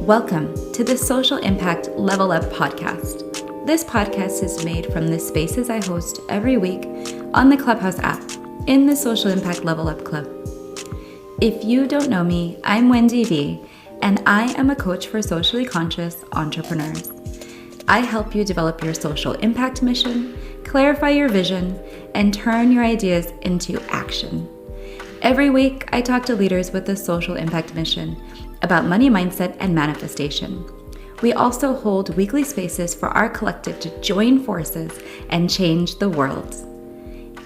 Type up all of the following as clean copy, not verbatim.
Welcome to the Social Impact Level Up podcast. This podcast is made from the spaces I host every week on the Clubhouse app in the Social Impact Level Up Club. If you don't know me, I'm Wendy V, and I am a coach for socially conscious entrepreneurs. I help you develop your social impact mission, clarify your vision, and turn your ideas into action. Every week, I talk to leaders with a social impact mission about money mindset and manifestation. We also hold weekly spaces for our collective to join forces and change the world.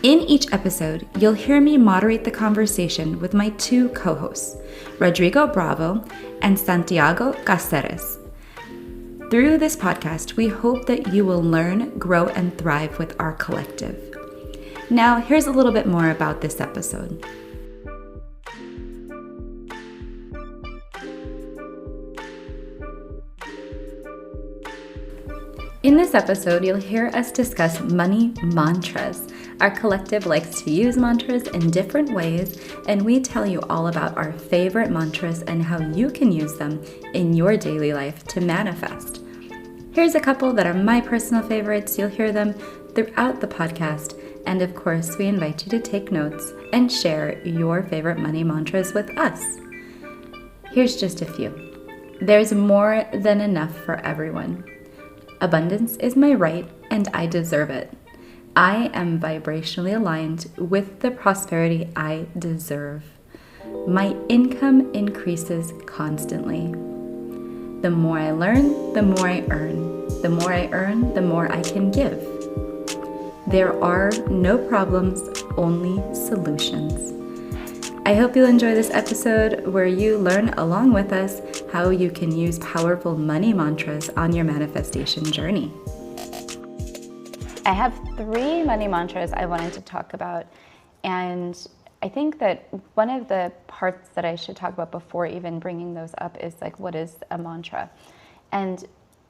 In each episode, you'll hear me moderate the conversation with my two co-hosts, Rodrigo Bravo and Santiago Cáceres. Through this podcast, we hope that you will learn, grow, and thrive with our collective. Now, here's a little bit more about this episode. In this episode, you'll hear us discuss money mantras. Our collective likes to use mantras in different ways, and we tell you all about our favorite mantras and how you can use them in your daily life to manifest. Here's a couple that are my personal favorites. You'll hear them throughout the podcast. And of course, we invite you to take notes and share your favorite money mantras with us. Here's just a few. There's more than enough for everyone. Abundance is my right, and I deserve it. I am vibrationally aligned with the prosperity I deserve. My income increases constantly. The more I learn, the more I earn. The more I earn, the more I can give. There are no problems, only solutions. I hope you'll enjoy this episode where you learn along with us how you can use powerful money mantras on your manifestation journey. I have 3 money mantras I wanted to talk about, and I think that one of the parts that I should talk about before even bringing those up is like, what is a mantra? And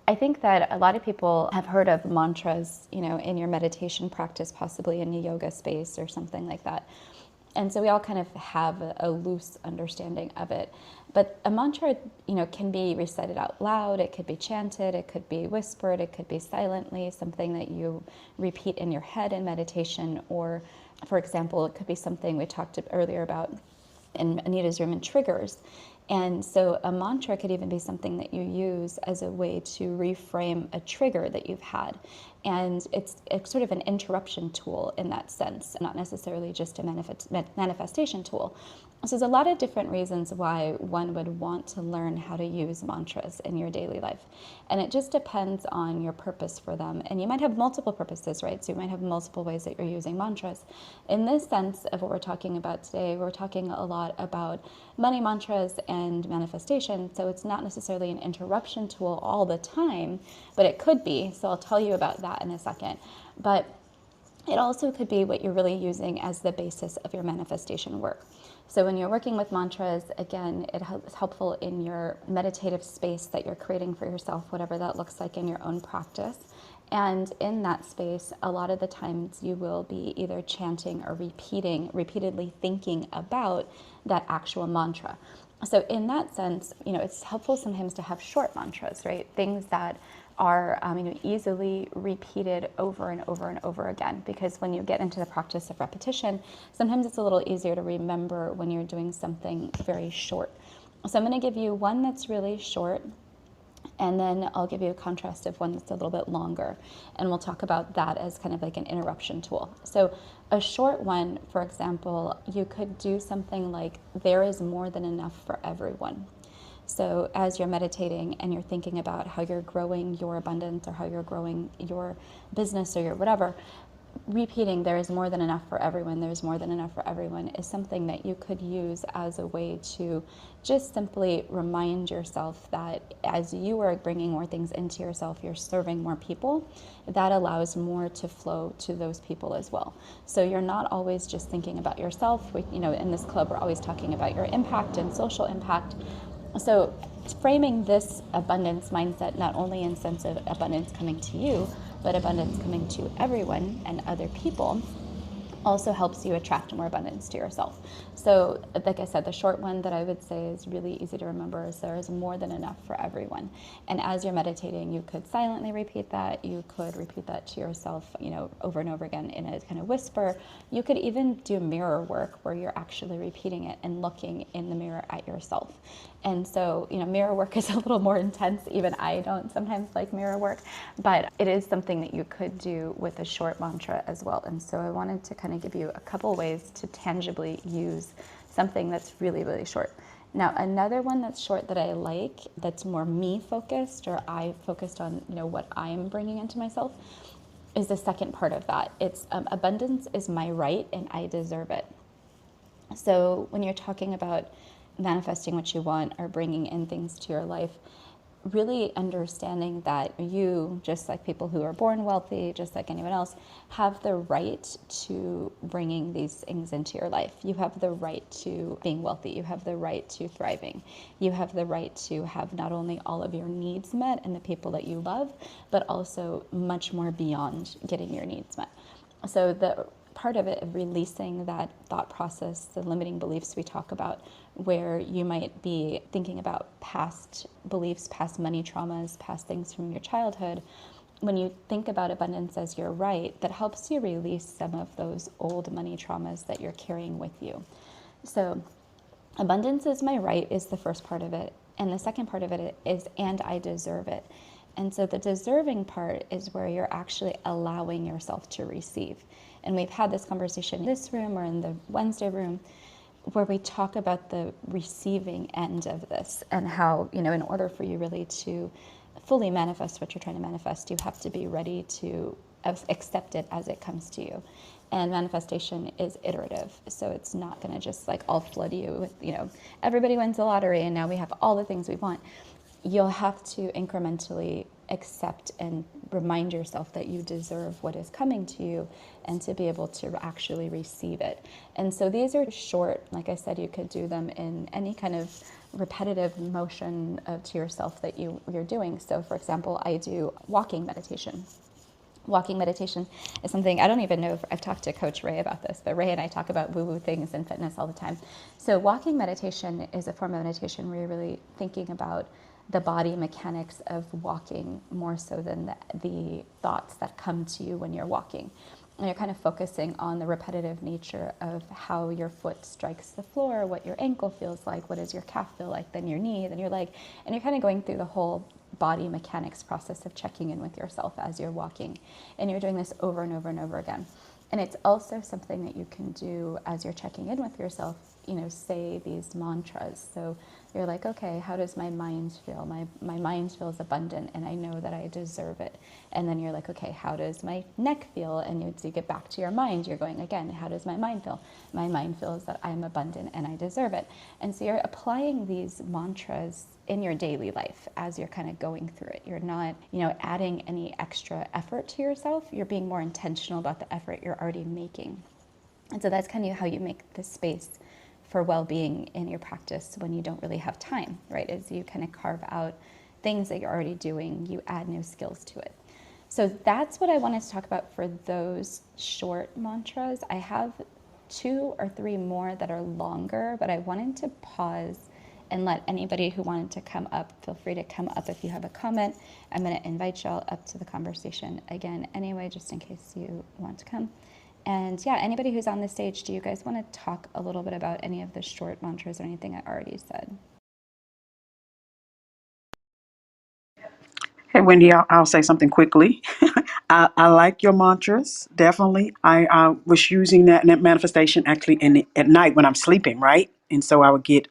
I think that a lot of people have heard of mantras, in your meditation practice, possibly in a yoga space or something like that. And so we all kind of have a loose understanding of it. But a mantra, can be recited out loud, it could be chanted, it could be whispered, it could be silently, something that you repeat in your head in meditation, or, for example, it could be something we talked earlier about in Anita's room in triggers. And so a mantra could even be something that you use as a way to reframe a trigger that you've had. And it's sort of an interruption tool in that sense, not necessarily just a manifestation tool. So there's a lot of different reasons why one would want to learn how to use mantras in your daily life. And it just depends on your purpose for them. And you might have multiple purposes, right? So you might have multiple ways that you're using mantras. In this sense of what we're talking about today, we're talking a lot about money mantras and manifestation. So it's not necessarily an interruption tool all the time, but it could be. So I'll tell you about that in a second. But it also could be what you're really using as the basis of your manifestation work. So when you're working with mantras, again, it's helpful in your meditative space that you're creating for yourself, whatever that looks like in your own practice. And in that space, a lot of the times you will be either chanting or repeatedly thinking about that actual mantra. So in that sense, it's helpful sometimes to have short mantras, right? Things that are easily repeated over and over and over again, because when you get into the practice of repetition, sometimes it's a little easier to remember when you're doing something very short. So I'm going to give you one that's really short, and then I'll give you a contrast of one that's a little bit longer, and we'll talk about that as kind of like an interruption tool. So a short one, for example, you could do something like, there is more than enough for everyone. So as you're meditating and you're thinking about how you're growing your abundance or how you're growing your business or your whatever, repeating there is more than enough for everyone, there's more than enough for everyone is something that you could use as a way to just simply remind yourself that as you are bringing more things into yourself, you're serving more people. That allows more to flow to those people as well. So you're not always just thinking about yourself. In this club, we're always talking about your impact and social impact. So framing this abundance mindset, not only in sense of abundance coming to you, but abundance coming to everyone and other people, also helps you attract more abundance to yourself. So like I said, the short one that I would say is really easy to remember is there is more than enough for everyone. And as you're meditating, you could silently repeat that. You could repeat that to yourself, over and over again in a kind of whisper. You could even do mirror work where you're actually repeating it and looking in the mirror at yourself. And so, mirror work is a little more intense. Even I don't sometimes like mirror work, but it is something that you could do with a short mantra as well. And so I wanted to kind of give you a couple ways to tangibly use something that's really, really short. Now, another one that's short that I like, that's more me focused, or I focused on, what I'm bringing into myself, is the second part of that. It's abundance is my right and I deserve it. So when you're talking about manifesting what you want or bringing in things to your life, really understanding that you, just like people who are born wealthy, just like anyone else, have the right to bringing these things into your life. You have the right to being wealthy. You have the right to thriving. You have the right to have not only all of your needs met and the people that you love, but also much more beyond getting your needs met. So the part of it of releasing that thought process, the limiting beliefs we talk about, where you might be thinking about past beliefs, past money traumas, past things from your childhood. When you think about abundance as your right, that helps you release some of those old money traumas that you're carrying with you. So abundance is my right is the first part of it. And the second part of it is, and I deserve it. And so the deserving part is where you're actually allowing yourself to receive. And we've had this conversation in this room or in the Wednesday room where we talk about the receiving end of this and how, in order for you really to fully manifest what you're trying to manifest, you have to be ready to accept it as it comes to you. And manifestation is iterative. So it's not going to just like all flood you with, everybody wins the lottery and now we have all the things we want. You'll have to incrementally accept and remind yourself that you deserve what is coming to you and to be able to actually receive it. And so these are short, like I said, you could do them in any kind of repetitive motion to yourself that you're doing. So for example, I do walking meditation. Walking meditation is something, I don't even know if I've talked to Coach Ray about this, but Ray and I talk about woo-woo things in fitness all the time. So walking meditation is a form of meditation where you're really thinking about the body mechanics of walking more so than the thoughts that come to you when you're walking. And you're kind of focusing on the repetitive nature of how your foot strikes the floor, what your ankle feels like, what does your calf feel like, then your knee, then your leg. And you're kind of going through the whole body mechanics process of checking in with yourself as you're walking. And you're doing this over and over and over again. And it's also something that you can do as you're checking in with yourself, say these mantras. So you're like, okay, how does my mind feel? My mind feels abundant and I know that I deserve it. And then you're like, okay, how does my neck feel? And you get back to your mind, you're going again, how does my mind feel? My mind feels that I'm abundant and I deserve it. And so you're applying these mantras in your daily life as you're kind of going through it. You're not, adding any extra effort to yourself. You're being more intentional about the effort you're already making. And so that's kind of how you make the space for well-being in your practice when you don't really have time, right? As you kind of carve out things that you're already doing, you add new skills to it. So that's what I wanted to talk about for those short mantras. I have 2 or 3 more that are longer, but I wanted to pause and let anybody who wanted to come up, feel free to come up if you have a comment. I'm going to invite y'all up to the conversation again anyway, just in case you want to come. And yeah, anybody who's on the stage, do you guys want to talk a little bit about any of the short mantras or anything I already said? Hey, Wendy, I'll say something quickly. I like your mantras, definitely. I was using that manifestation actually at night when I'm sleeping, right? And so I would get,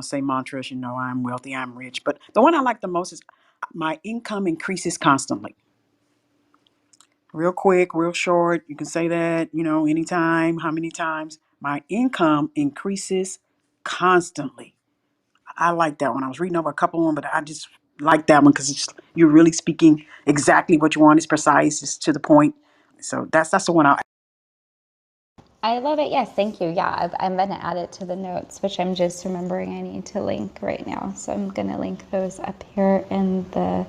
say mantras, I'm wealthy, I'm rich. But the one I like the most is my income increases constantly. Real quick, real short. You can say that, anytime, how many times. My income increases constantly. I like that one. I was reading over a couple of them, but I just like that one because you're really speaking exactly what you want. It's precise. It's to the point. So that's the one. I love it. Yes, thank you. Yeah, I'm going to add it to the notes, which I'm just remembering I need to link right now. So I'm going to link those up here in the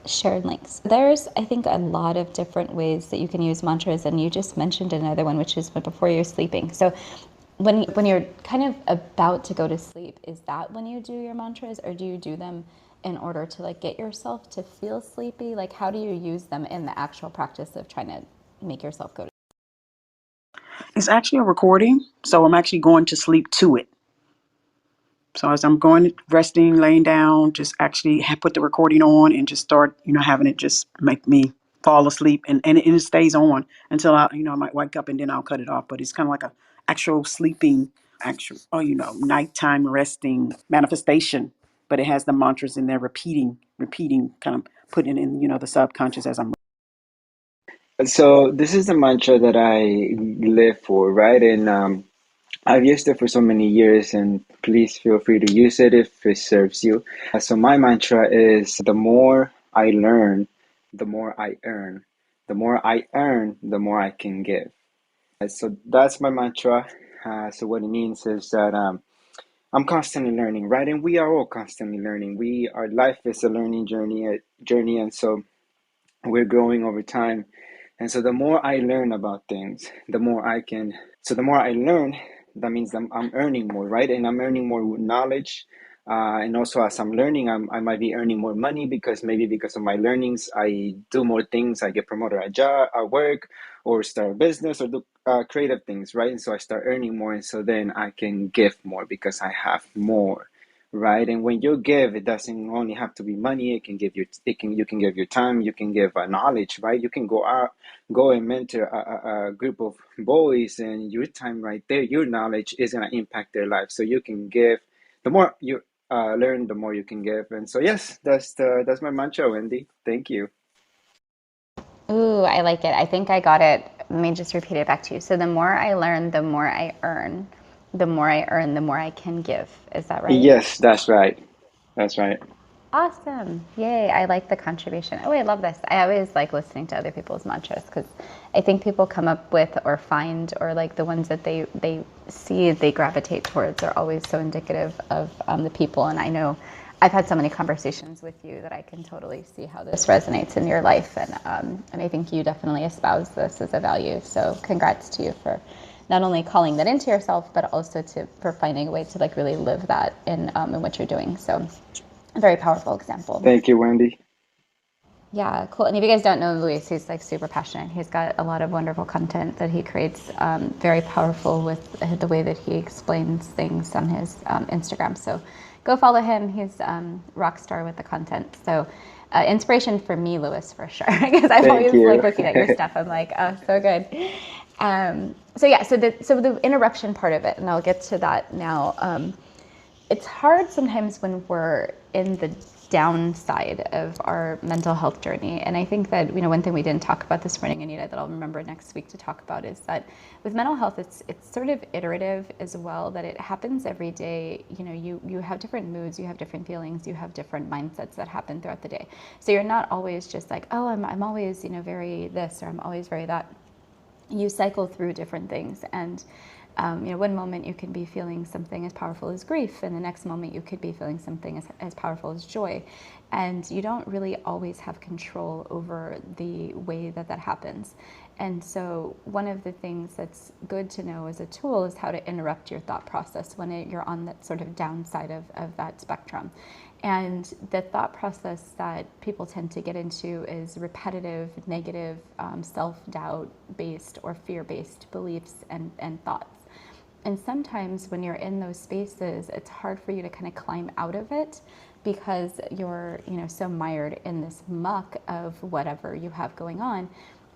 shared links. There's, I think, a lot of different ways that you can use mantras, and you just mentioned another one, which is before you're sleeping. So when you're kind of about to go to sleep, is that when you do your mantras, or do you do them in order to like get yourself to feel sleepy? Like, how do you use them in the actual practice of trying to make yourself go to It's actually a recording, so I'm actually going to sleep to it. So as I'm going resting, laying down, just actually put the recording on and just start, having it just make me fall asleep, and it stays on until I might wake up and then I'll cut it off. But it's kind of like a actual sleeping, actual, nighttime resting manifestation. But it has the mantras in there, repeating, kind of putting it in, the subconscious as I'm. So this is the mantra that I live for, right? And I've used it for so many years, and please feel free to use it if it serves you. So my mantra is the more I learn, the more I earn. The more I earn, the more I can give. So that's my mantra. So what it means is that I'm constantly learning, right? And we are all constantly learning. Our life is a learning journey, and so we're growing over time. And so the more I learn about things, the more I can. So the more I learn, that means I'm earning more, right? And I'm earning more knowledge. And also, as I'm learning, I might be earning more money because of my learnings, I do more things. I get promoted at work, or start a business, or do creative things, right? And so I start earning more, and so then I can give more because I have more, right? And when you give, it doesn't only have to be money. You can give your time, you can give knowledge, right? You can go and mentor a group of boys, and your time right there, your knowledge is going to impact their life. So you can give. The more you learn, the more you can give. And so yes, that's my mantra, Wendy. Thank you. Ooh, I like it. I think I got it. Let me just repeat it back to you. So the more I learn, the more I earn. The more I earn, the more I can give. Is that right? Yes, that's right. That's right. Awesome. Yay. I like the contribution. Oh, I love this. I always like listening to other people's mantras because I think people come up with or find, or like the ones that they see, they gravitate towards are always so indicative of the people. And I know I've had so many conversations with you that I can totally see how this resonates in your life. And I think you definitely espouse this as a value. So congrats to you for not only calling that into yourself, but also for finding a way to like really live that in what you're doing. So a very powerful example. Thank you, Wendy. Yeah, cool. And if you guys don't know Luis, he's like super passionate. He's got a lot of wonderful content that he creates, very powerful with the way that he explains things on his Instagram. So go follow him. He's rock star with the content. So inspiration for me, Luis, for sure, because I'm Thank always like you. looking at your stuff. I'm like, oh, so good. So yeah, so the interruption part of it, and I'll get to that now. It's hard sometimes when we're in the downside of our mental health journey. And I think that, one thing we didn't talk about this morning, Anita, that I'll remember next week to talk about is that with mental health, it's sort of iterative as well, that it happens every day. You have different moods, you have different feelings, you have different mindsets that happen throughout the day. So you're not always just like, oh, I'm always, very this, or I'm always very that. You cycle through different things, and one moment you can be feeling something as powerful as grief, and the next moment you could be feeling something as powerful as joy, and you don't really always have control over the way that happens. And so one of the things that's good to know as a tool is how to interrupt your thought process when you're on that sort of downside of that spectrum. And the thought process that people tend to get into is repetitive, negative, self-doubt based or fear-based beliefs and thoughts. And sometimes when you're in those spaces, it's hard for you to kind of climb out of it because you're, so mired in this muck of whatever you have going on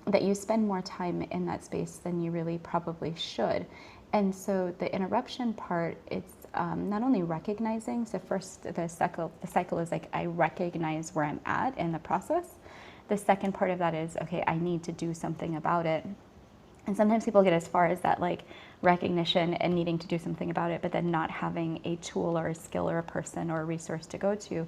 that you spend more time in that space than you really probably should. And so the interruption part, it's not only recognizing. So first, the cycle is like I recognize where I'm at in the process. The second part of that is, okay, I need to do something about it. And sometimes people get as far as that, like recognition and needing to do something about it, but then not having a tool or a skill or a person or a resource to go to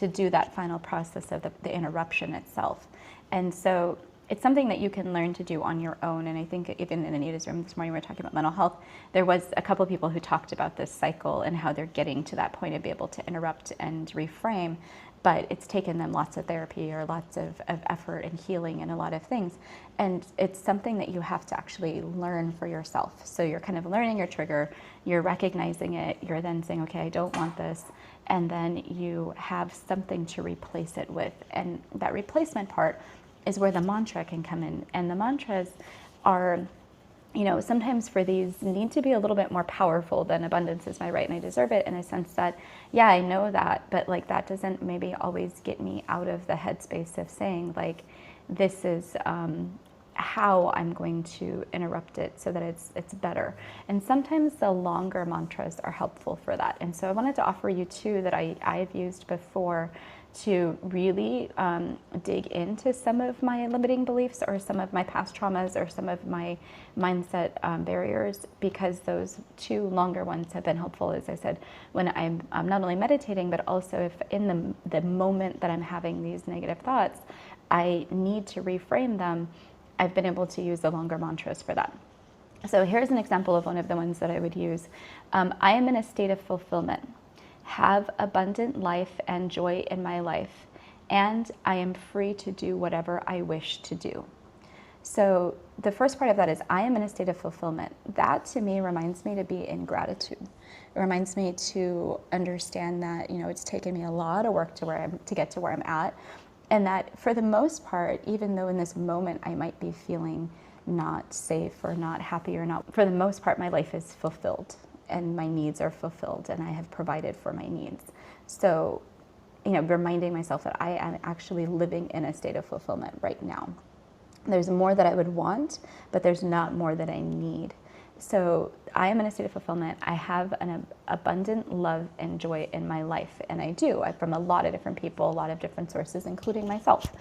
do that final process of the interruption itself. And so it's something that you can learn to do on your own. And I think even in Anita's room this morning, we were talking about mental health. There was a couple of people who talked about this cycle and how they're getting to that point to be able to interrupt and reframe. but it's taken them lots of therapy or lots of effort and healing and a lot of things. And it's something that you have to actually learn for yourself. So you're kind of learning your trigger, you're recognizing it, you're then saying, okay, I don't want this. And then you have something to replace it with. And that replacement part is where the mantra can come in. And the mantras are, sometimes for these need to be a little bit more powerful than abundance is my right and I deserve it, in a sense that, yeah, I know that, but like that doesn't maybe always get me out of the headspace of saying like, this is how I'm going to interrupt it so that it's better. And sometimes the longer mantras are helpful for that. And so I wanted to offer you two that I've used before to really dig into some of my limiting beliefs or some of my past traumas or some of my mindset barriers, because those two longer ones have been helpful, as I said, when I'm not only meditating, but also if in the moment that I'm having these negative thoughts, I need to reframe them, I've been able to use the longer mantras for that. So here's an example of one of the ones that I would use. I am in a state of fulfillment, have abundant life and joy in my life, and I am free to do whatever I wish to do. So the first part of that is I am in a state of fulfillment. That to me reminds me to be in gratitude. It reminds me to understand that, it's taken me a lot of work to get to where I'm at. And that for the most part, even though in this moment I might be feeling not safe or not happy or not, for the most part, my life is fulfilled and my needs are fulfilled and I have provided for my needs. So, reminding myself that I am actually living in a state of fulfillment right now. There's more that I would want, but there's not more that I need. So I am in a state of fulfillment. I have an abundant love and joy in my life, and I do. From a lot of different people, a lot of different sources, including myself.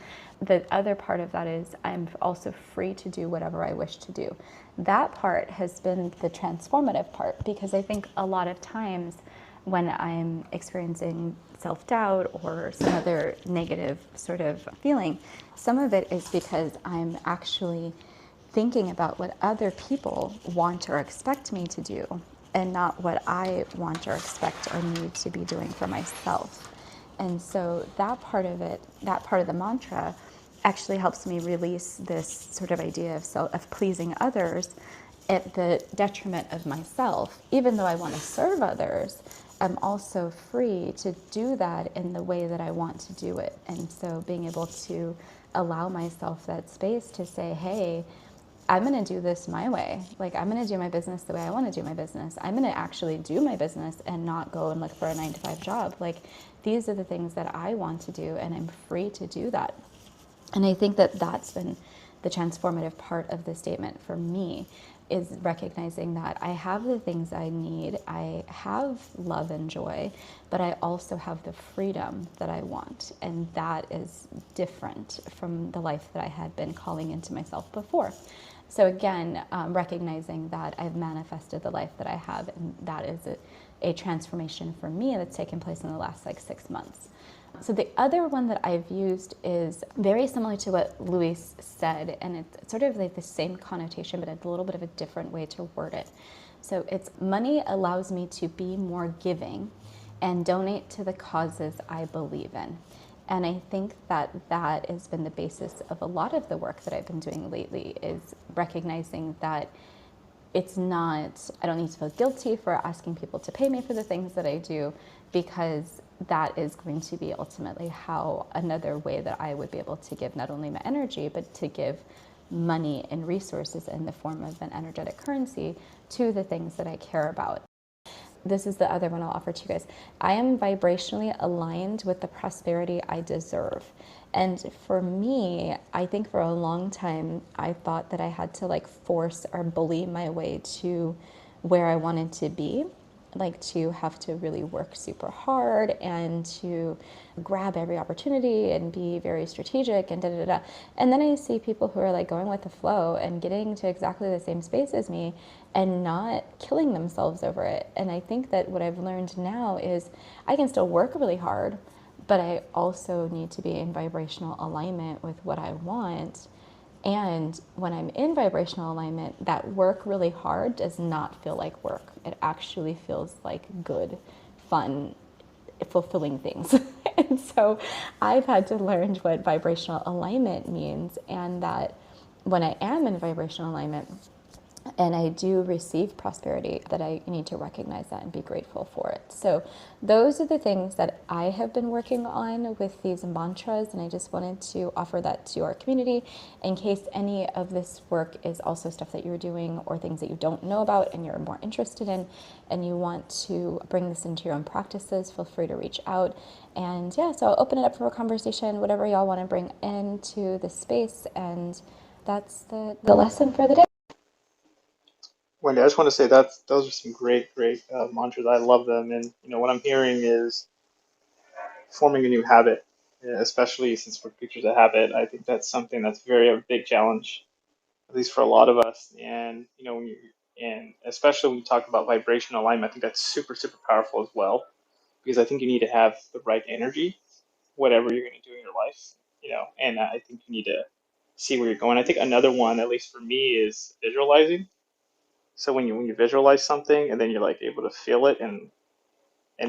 The other part of that is I'm also free to do whatever I wish to do. That part has been the transformative part, because I think a lot of times when I'm experiencing self-doubt or some other negative sort of feeling, some of it is because I'm actually thinking about what other people want or expect me to do and not what I want or expect or need to be doing for myself. And so that part of it, that part of the mantra actually helps me release this sort of idea of pleasing others at the detriment of myself. Even though I want to serve others, I'm also free to do that in the way that I want to do it. And so being able to allow myself that space to say, hey, I'm going to do this my way. Like, I'm going to do my business the way I want to do my business. I'm going to actually do my business and not go and look for a 9-to-5 job. Like, these are the things that I want to do, and I'm free to do that. And I think that that's been the transformative part of the statement for me, is recognizing that I have the things I need, I have love and joy, but I also have the freedom that I want. And that is different from the life that I had been calling into myself before. So again, recognizing that I've manifested the life that I have, and that is a transformation for me that's taken place in the last 6 months. So the other one that I've used is very similar to what Luis said, and it's sort of like the same connotation, but it's a little bit of a different way to word it. So it's money allows me to be more giving and donate to the causes I believe in. And I think that that has been the basis of a lot of the work that I've been doing lately, is recognizing that it's not, I don't need to feel guilty for asking people to pay me for the things that I do, because that is going to be ultimately how another way that I would be able to give not only my energy, but to give money and resources in the form of an energetic currency to the things that I care about. This is the other one I'll offer to you guys. I am vibrationally aligned with the prosperity I deserve. And for me, I think for a long time, I thought that I had to force or bully my way to where I wanted to be. Like to have to really work super hard and to grab every opportunity and be very strategic and da-da-da-da. And then I see people who are going with the flow and getting to exactly the same space as me and not killing themselves over it. And I think that what I've learned now is I can still work really hard, but I also need to be in vibrational alignment with what I want. And when I'm in vibrational alignment, that work really hard does not feel like work. It actually feels like good, fun, fulfilling things. And so I've had to learn what vibrational alignment means, and that when I am in vibrational alignment and I do receive prosperity, that I need to recognize that and be grateful for it. So those are the things that I have been working on with these mantras, and I just wanted to offer that to our community in case any of this work is also stuff that you're doing or things that you don't know about and you're more interested in, and you want to bring this into your own practices. Feel free to reach out. And yeah, so I'll open it up for a conversation, whatever y'all want to bring into the space. And that's the lesson for the day. Wendy, I just want to say that those are some great mantras. I love them, and what I'm hearing is forming a new habit, especially since we're creatures of habit. I think that's something that's very a big challenge, at least for a lot of us. And when you and especially when you talk about vibration alignment, I think that's super powerful as well, because I think you need to have the right energy, whatever you're going to do in your life, and I think you need to see where you're going. I think another one, at least for me, is visualizing. So when you visualize something and then you're like able to feel it and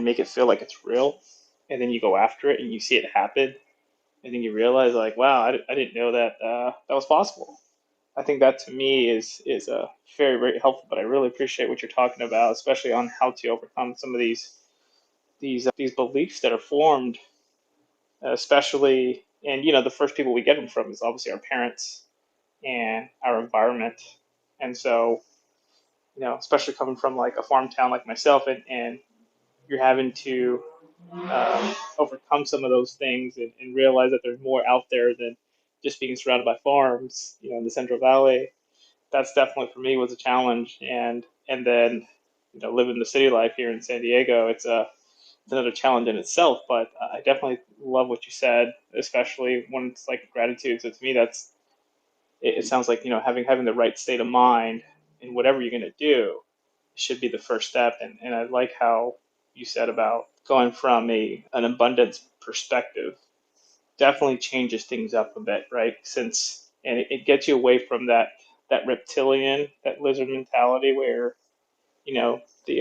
make it feel like it's real, and then you go after it and you see it happen, and then you realize like, wow, I didn't know that that was possible. I think that to me is very helpful. But I really appreciate what you're talking about, especially on how to overcome some of these beliefs that are formed, especially, and the first people we get them from is obviously our parents and our environment. And so especially coming from like a farm town like myself, and you're having to overcome some of those things, and realize that there's more out there than just being surrounded by farms, in the Central Valley. That's definitely for me was a challenge, and then living the city life here in San Diego, it's another challenge in itself. But I definitely love what you said, especially when it's like gratitude. So to me, it sounds like having the right state of mind in whatever you're going to do should be the first step. And I like how you said about going from an abundance perspective. Definitely changes things up a bit, right? Since and it gets you away from that reptilian, that lizard mentality where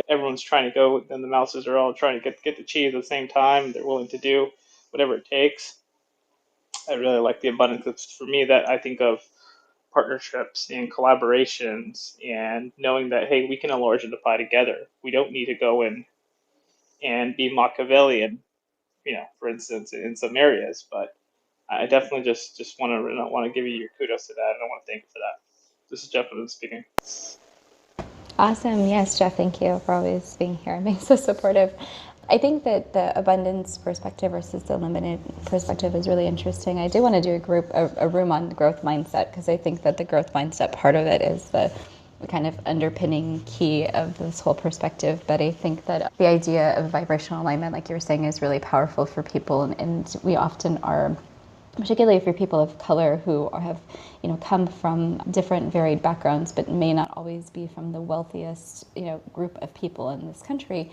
everyone's trying to go, and the mouses are all trying to get the cheese at the same time. They're willing to do whatever it takes. I really like the abundance. It's for me that I think of partnerships and collaborations, and knowing that, hey, we can enlarge the pie together. We don't need to go in and be Machiavellian, for instance, in some areas. But I definitely just want to give you your kudos to that, and I want to thank you for that. This is Jeff speaking. Awesome. Yes, Jeff, thank you for always being here and being so supportive. I think that the abundance perspective versus the limited perspective is really interesting. I do want to do a room on growth mindset, because I think that the growth mindset part of it is the kind of underpinning key of this whole perspective. But I think that the idea of vibrational alignment, like you were saying, is really powerful for people, and we often are, particularly for people of color who have come from different varied backgrounds but may not always be from the wealthiest group of people in this country.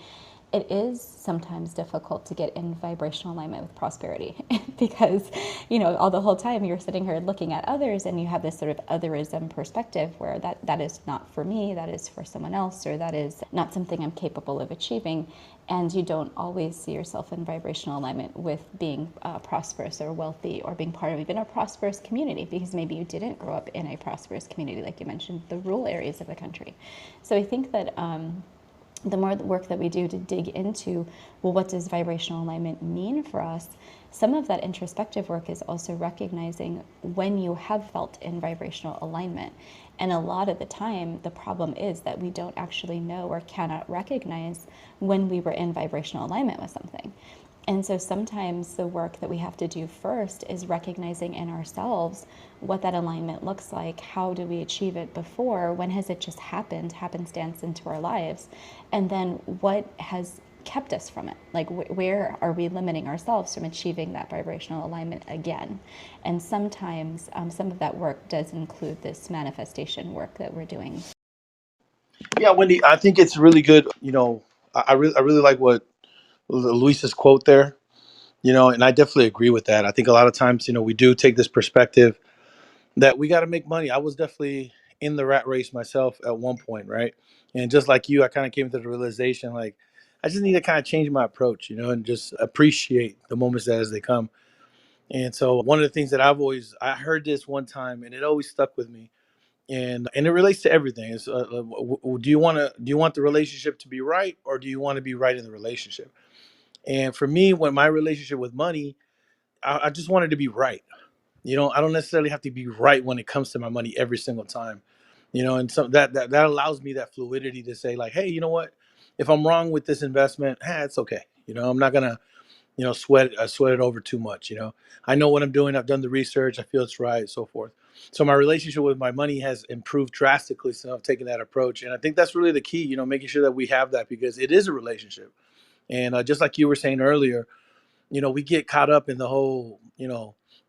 It is sometimes difficult to get in vibrational alignment with prosperity because all the whole time you're sitting here looking at others, and you have this sort of otherism perspective where that is not for me, that is for someone else, or that is not something I'm capable of achieving. And you don't always see yourself in vibrational alignment with being prosperous or wealthy, or being part of even a prosperous community, because maybe you didn't grow up in a prosperous community, like you mentioned, the rural areas of the country. So I think that the more work that we do to dig into, well, what does vibrational alignment mean for us? Some of that introspective work is also recognizing when you have felt in vibrational alignment. And a lot of the time, the problem is that we don't actually know or cannot recognize when we were in vibrational alignment with something. And so sometimes the work that we have to do first is recognizing in ourselves what that alignment looks like. How do we achieve it before? When has it just happened, happenstance into our lives? And then what has kept us from it? Like where are we limiting ourselves from achieving that vibrational alignment again? And sometimes some of that work does include this manifestation work that we're doing. Yeah, Wendy, I think it's really good. I really like what Luis's quote there. And I definitely agree with that. I think a lot of times, we do take this perspective that we got to make money. I was definitely in the rat race myself at one point, right? And just like you, I kind of came to the realization, like, I just need to kind of change my approach, and just appreciate the moments as they come. And so one of the things that I heard this one time and it always stuck with me. And it relates to everything. Is do you want the relationship to be right, or do you want to be right in the relationship? And for me, when my relationship with money, I just wanted to be right. I don't necessarily have to be right when it comes to my money every single time. And so that allows me that fluidity to say like, hey, you know what? If I'm wrong with this investment, it's okay. I'm not gonna sweat it over too much. I know what I'm doing. I've done the research. I feel it's right, so forth. So my relationship with my money has improved drastically since I've taken that approach. And I think that's really the key, making sure that we have that, because it is a relationship. And just like you were saying earlier, we get caught up in the whole,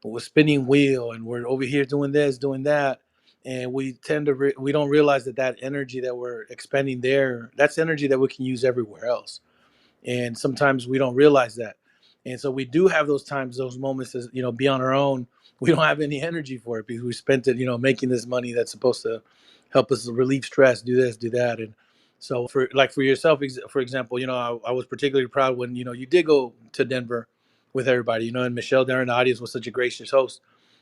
we're spinning wheel and we're over here doing this, doing that. And we tend to, we don't realize that energy that we're expending there, that's energy that we can use everywhere else. And sometimes we don't realize that. And so we do have those times, those moments, as be on our own. We don't have any energy for it because we spent it making this money that's supposed to help us relieve stress, do this, do that. And so for yourself, for example, I was particularly proud when you did go to Denver with everybody, and Michelle there in the audience was such a gracious host.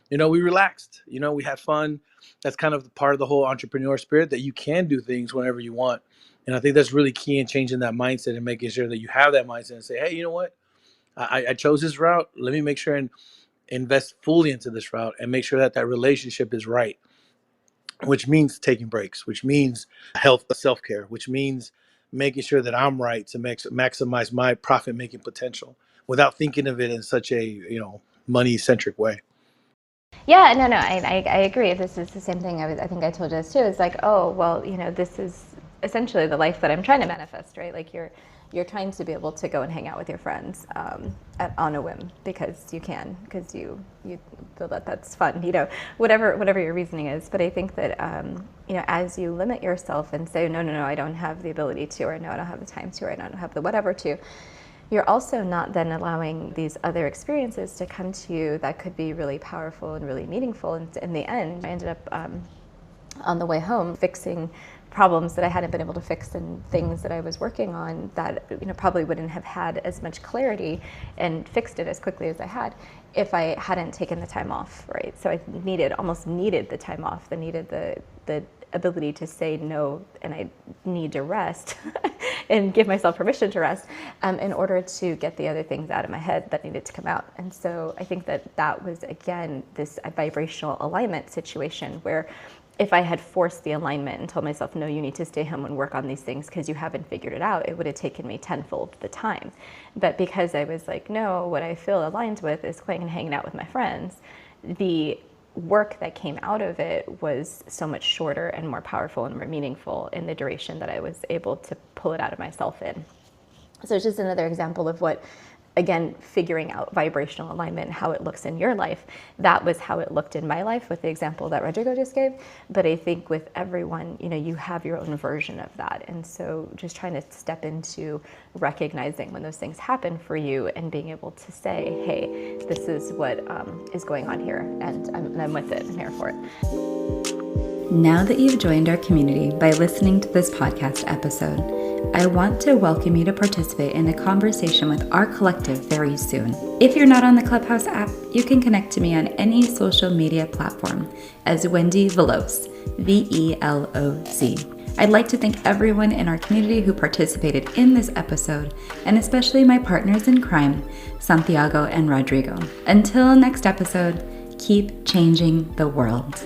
We relaxed, we had fun. That's kind of part of the whole entrepreneur spirit, that you can do things whenever you want. And I think that's really key in changing that mindset and making sure that you have that mindset and say, hey, you know what? I chose this route. Let me make sure and invest fully into this route and make sure that relationship is right, which means taking breaks, which means health, self-care, which means making sure that I'm right to maximize my profit-making potential without thinking of it in such a, money-centric way. Yeah, no, I agree. This is the same thing I think I told you this too. It's like, oh, well, this is essentially the life that I'm trying to manifest, right? Like you're trying to be able to go and hang out with your friends on a whim because you can, because you feel that that's fun, whatever your reasoning is. But I think that, as you limit yourself and say, no, I don't have the ability to, or no, I don't have the time to, or I don't have the whatever to, you're also not then allowing these other experiences to come to you that could be really powerful and really meaningful. And in the end, I ended up on the way home fixing problems that I hadn't been able to fix and things that I was working on that probably wouldn't have had as much clarity and fixed it as quickly as I had if I hadn't taken the time off, right? So I almost needed the time off. I needed the ability to say no, and I need to rest and give myself permission to rest in order to get the other things out of my head that needed to come out. And so I think that was, again, this vibrational alignment situation where if I had forced the alignment and told myself, no, you need to stay home and work on these things because you haven't figured it out, it would have taken me tenfold the time. But because I was like, no, what I feel aligned with is going and hanging out with my friends, the work that came out of it was so much shorter and more powerful and more meaningful in the duration that I was able to pull it out of myself in. So it's just another example of what, again, figuring out vibrational alignment and how it looks in your life. That was how it looked in my life with the example that Rodrigo just gave. But I think with everyone, you have your own version of that. And so just trying to step into recognizing when those things happen for you and being able to say, hey, this is what is going on here, and I'm with it, I'm here for it. Now that you've joined our community by listening to this podcast episode, I want to welcome you to participate in a conversation with our collective very soon. If you're not on the Clubhouse app, you can connect to me on any social media platform as Wendy Veloz, VELOZ. I'd like to thank everyone in our community who participated in this episode, and especially my partners in crime, Santiago and Rodrigo. Until next episode, keep changing the world.